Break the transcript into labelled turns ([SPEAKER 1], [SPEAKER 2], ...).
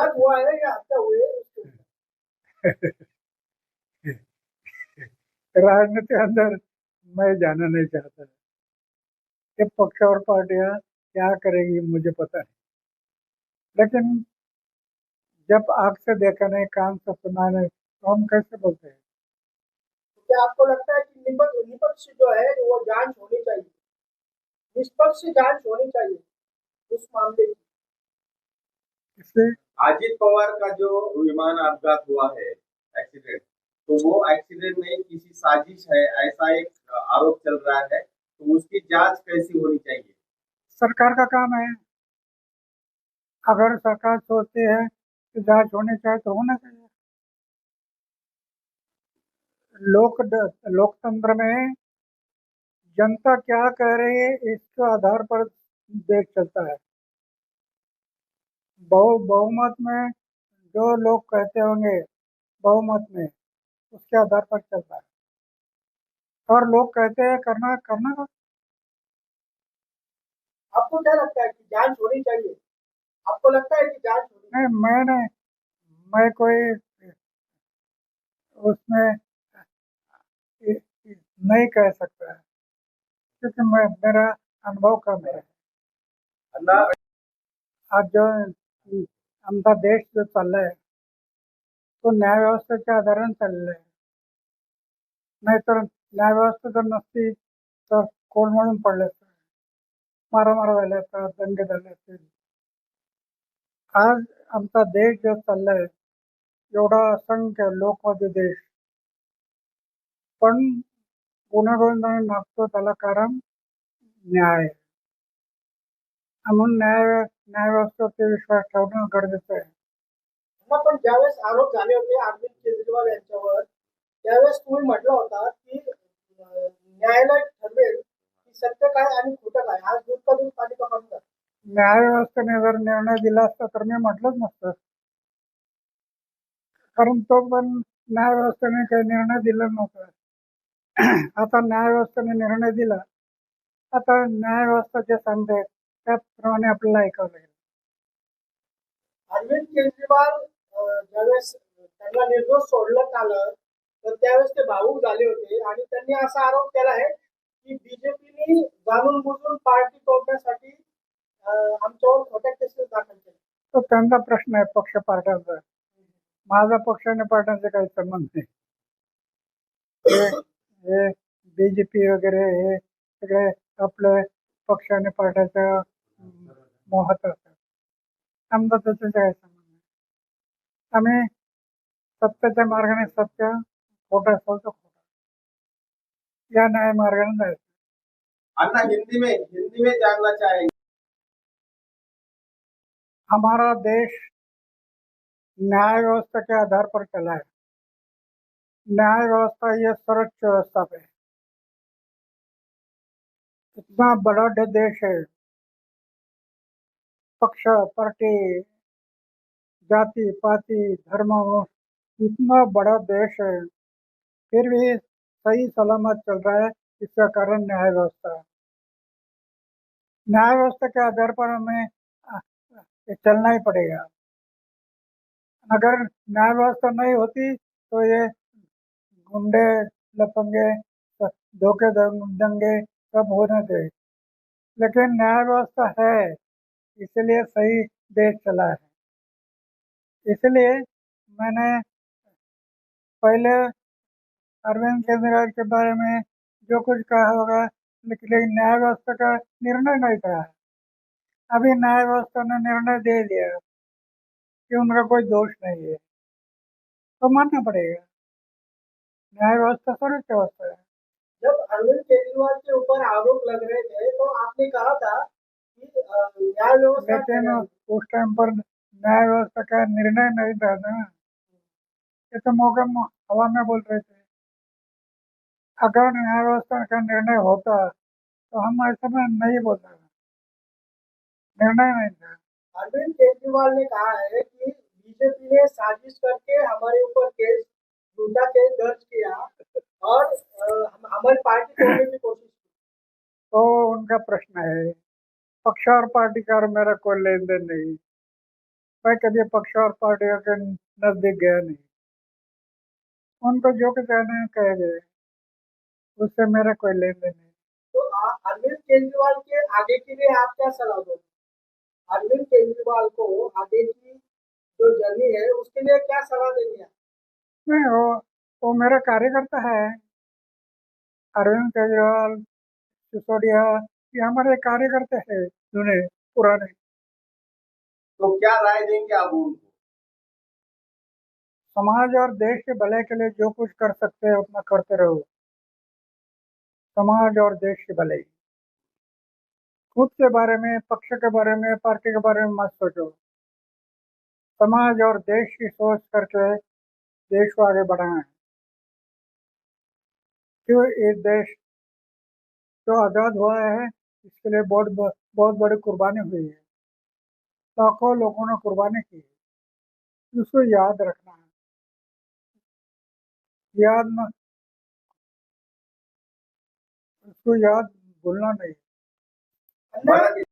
[SPEAKER 1] अपराध हुआ है या हत्या हुई है उसके ऊपर।
[SPEAKER 2] राजनीति अंदर मैं जाना नहीं चाहता। ये पक्ष और पार्टियां क्या करेगी मुझे पता नहीं, लेकिन जब आंख से देखा नहीं, कान से सुना नहीं, तो हम कैसे बोलते हैं?
[SPEAKER 1] तो क्या आपको लगता है कि निष्पक्ष जो है वो जांच होनी चाहिए, निष्पक्ष जांच होनी चाहिए उस मामले की?
[SPEAKER 2] इससे
[SPEAKER 3] अजित पवार का जो विमान अपघात हुआ है, एक्सीडेंट, तो वो एक्सीडेंट नहीं किसी साजिश है ऐसा एक आरोप चल रहा है, तो उसकी जांच कैसी होनी चाहिए?
[SPEAKER 2] सरकार का काम है। अगर सरकार सोचती है कि जांच होनी चाहिए तो होना चाहिए। लोकतंत्र में जनता क्या कह रही है इसके आधार पर देश चलता है। बहुमत में जो लोग कहते होंगे, बहुमत में उसके आधार पर चलता है। और लोग कहते हैं करना करना का।
[SPEAKER 1] आपको क्या लगता है कि जांच होनी चाहिए? आपको लगता है कि जांच होनी चाहिए?
[SPEAKER 2] नहीं, मैं कोई उसमें नहीं कह सकता है, क्योंकि मेरा अनुभव कम है।
[SPEAKER 3] अन्ना
[SPEAKER 2] आज जो आमचा देश जो चाललाय तो न्याय व्यवस्थेच्या आधाराने चाललेला आहे. नाहीतर न्याय व्यवस्था जर नसती तर कोलमडून पडले असते, मारामार झाल्या असत्या, दंगे झाले असते. आज आमचा देश जो चाललाय, एवढा असंख्य लोकवादी देश, पण गुन्हेगारांना मागतो त्याला कारण न्याय. म्हणून न्याय व्यवस्थेवरती विश्वास ठेवणं गरजेचं आहे.
[SPEAKER 1] पण ज्यावेळेस आरोप झाले होते अरविंद केजरीवाल यांच्यावर, त्यावेळेस तुम्ही म्हटलं होता की न्यायालय ठरवेल की सत्य काय आणि खोटं काय. आज दूध का दूध पाणी का पाणी झालं.
[SPEAKER 2] न्याय व्यवस्थेने जर निर्णय दिला असता तर मी म्हटलंच नसतं, कारण तो पण न्याय व्यवस्थेने काही निर्णय दिला नव्हता. आता न्याय व्यवस्थेने निर्णय दिला. आता न्याय व्यवस्था जे सांगते त्याप्रमाणे आपल्याला ऐकावं लागेल.
[SPEAKER 1] अरविंद केजरीवाल ज्यावेळेस त्यांना निर्दोष सोडण्यात आलं तर त्यावेळेस ते भावूक झाले होते आणि त्यांनी असा आरोप केला आहे की बीजेपीने जाणून बुजून पार्टी तोडण्यासाठी आमच्यावर खोट्या केसेस दाखल केल्या.
[SPEAKER 2] तो त्यांचा प्रश्न आहे, पक्ष पार्ट्यांचा. माझा पक्ष आणि पार्ट्यांचा काही संबंध नाही. हे बीजेपी वगैरे हे सगळे आपले पक्ष आणि पार्ट्याच्या मोहात असतात. आमचा त्याचा काही संबंध नाही. आम्ही सत्याच्या मार्गाने सत्य, खोटा असेल तर खोटा, या न्याय मार्गाने जायचं.
[SPEAKER 3] अन्ना हिंदी में जानना चाहेंगे।
[SPEAKER 2] हमारा देश न्याय व्यवस्था के आधार पर चला है। न्याय व्यवस्था ये सर्वोच्च व्यवस्था पे, इतना बड़ा देश है, पक्ष पार्टी जाति पाति धर्म, इतना बड़ा देश है, फिर भी सही सलामत चल रहा है। इसका कारण न्याय व्यवस्था है। न्याय व्यवस्था के आधार पर हमें चलना ही पड़ेगा। अगर न्याय व्यवस्था नहीं होती तो ये गुंडे लफंगे धोखे दंगे सब होने थे, लेकिन न्याय व्यवस्था है इसलिए सही देश चला है। इसलिए मैंने पहले अरविंद केजरीवाल के बारे में जो कुछ कहा होगा, लेकिन न्याय व्यवस्था का निर्णय नहीं कहा है। अभी न्याय व्यवस्था ने निर्णय दे दिया कि उनका कोई दोष नहीं है, तो मानना पड़ेगा। न्याय व्यवस्था सर्वोच्च व्यवस्था है।
[SPEAKER 1] जब अरविंद केजरीवाल के ऊपर आरोप लग रहे थे तो आपने कहा था कि न्याय व्यवस्था,
[SPEAKER 2] लेकिन उस टाइम पर न्याय व्यवस्था का निर्णय नहीं था ना, ये तो मौके हवा में बोल रहे थे। अगर न्याय व्यवस्था का निर्णय होता तो हम ऐसे में नहीं बोलते, निर्णय नहीं था।
[SPEAKER 1] अरविंद केजरीवाल ने कहा है कि बीजेपी ने साजिश करके हमारे ऊपर केस, झूठा केस दर्ज किया और हमारी पार्टी तोड़ने की कोशिश की।
[SPEAKER 2] तो उनका प्रश्न है, पक्ष और पार्टी का और मेरा कोई लेन देन नहीं। मैं कभी पक्ष और पार्टियों के नजदीक गया नहीं। उनको जो कुछ कहना है कह गए, उससे मेरा कोई लेन देन नहीं।
[SPEAKER 1] तो अरविंद केजरीवाल के आगे के लिए आप क्या सलाह दोगे? अरविंद केजरीवाल को आगे की जो जर्नी है उसके लिए क्या सलाह देंगे आप?
[SPEAKER 2] नहीं, वो मेरा कार्यकर्ता है। अरविंद केजरीवाल, सिसोदिया, ये हमारे कार्यकर्ता है जुने पुराने।
[SPEAKER 3] तो क्या राय देंगे आप उनको?
[SPEAKER 2] समाज और देश के भले के लिए जो कुछ कर सकते हैं उतना करते रहो। समाज और देश के भले, खुद के बारे में, पक्ष के बारे में, पार्टी के बारे में मत सोचो। समाज और देश की सोच करके देश को आगे बढ़ाना है। क्यों ये देश जो आज़ाद हुआ है इसके लिए बहुत बहुत बड़ी कुर्बानी हुई है। लाखों लोगों ने कुर्बानी की है, उसको याद रखना है। याद न उसको याद भूलना नहीं।
[SPEAKER 1] अन्य